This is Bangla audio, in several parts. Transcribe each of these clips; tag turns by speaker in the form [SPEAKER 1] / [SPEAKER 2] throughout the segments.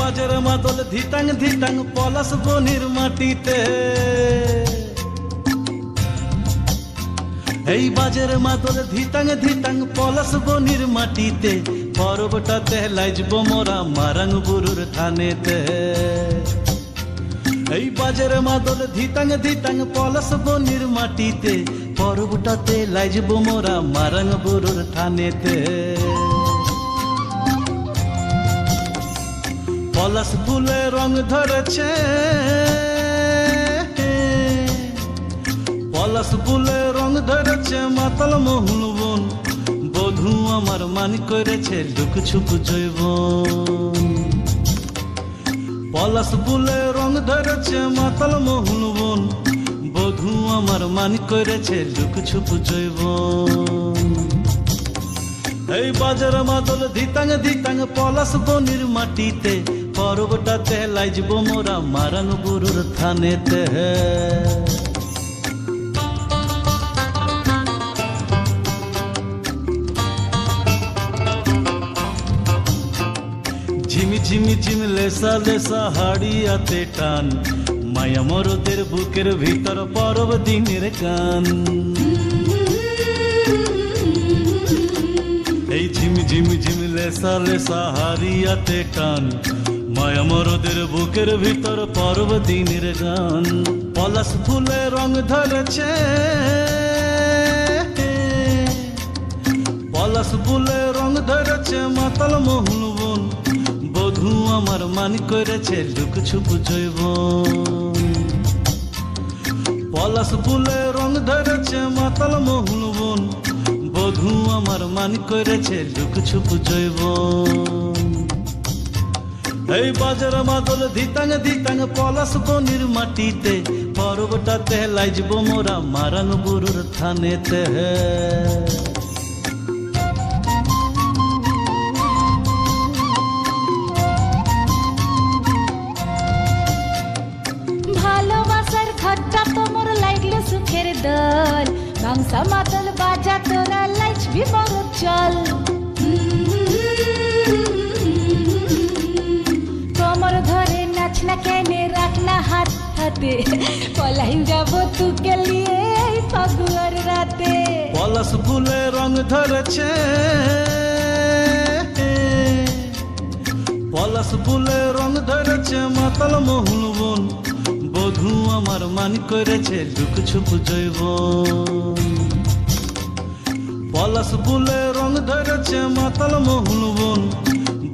[SPEAKER 1] বাজের মাদল ধিতাং ধিতাং পলাশ বনির মাটিতে, এই বাজের মাদল ধিতাং ধিতাং পলাশ বনির মাটিতে, পরবটাতে লাইজব মোরা মারাং বুরুর থানেতে। এই বাজের মাদল ধিতাং ধিতাং পলাশ বনির মাটিতে, পরবটাতে লাইজব মোরা মারাং বুরুর থানেতে। পলাশ ফুলে রং ধরেছে, পলাশ ফুলে রং ধরেছে মাতাল মোহন বন, বধূ আমার মান করেছে লুক ছুপ জৈবন। পলাশ ফুলে রং ধরেছে মাতাল মোহন বন, বধূ আমার মান করেছে লুক ছুপ জৈবন। এই বাজার মাদল ধিতাং ধিতাং পলাশ বনির মাটিতে, পরবটাতে লাইজব মোরা মারাং বুরুর থানেতে। ঝিমি ঝিমি ঝিম লেসা লেসা হাড়িয়াতে টান, মায়া মরদের বুকের ভিতর পরব দিনের গান। এই ঝিমি ঝিমি ঝিম লেসা লেসা হাড়িয়াতে টান, মায়া মরদের বুকের ভিতর পরব দিনের গান। পলাশ ফুলে রং ধরেছে, পলাশ ফুলে রং ধরেছে মাতাল মোহন বন, বধূ আমার মান করেছে লুক ছুপ জৈবন। পলাশ ফুলে রং ধরেছে মাতাল মোহন বন, বধূ আমার মান করেছে লুক ছুপ জৈবন। এই বাজার মাদল ধিতাং ধিতাং পলাশ বনির মাটিতে, পরবটাতে লাইজব মোরা মারাং বুরুর থানেতে।
[SPEAKER 2] ভালোবাসার ঘরটা তোমার লাগলো সুখের দল, বাংসা মাদল বাজা তোরা লাইজবি বড় চল। কোমর ধরে নাচ না কেনে রাখ না হাত হাতে, পলাই যাব তুকে লিয়ে এই ফাগুয়ার রাতে।
[SPEAKER 1] পলাশ ফুলে রং ধরেছে, পলাশ ফুলে রং ধরেছে মাতাল মোহন বন, বধূ আমার মান করেছে লুক ছুপ জৈবন। পলাশ ফুলে রং ধরেছে মাতাল মোহন বন,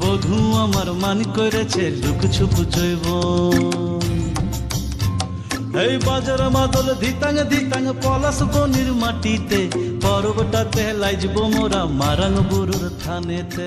[SPEAKER 1] বধূ আমার মান করেছে লুক ছুপ জৈবন। এই বাজার মাদল ধিতাং ধিতাং পলাশ বনির মাটিতে, পরবটাতে লাইজব মোরা মারাং বুরুর থানেতে।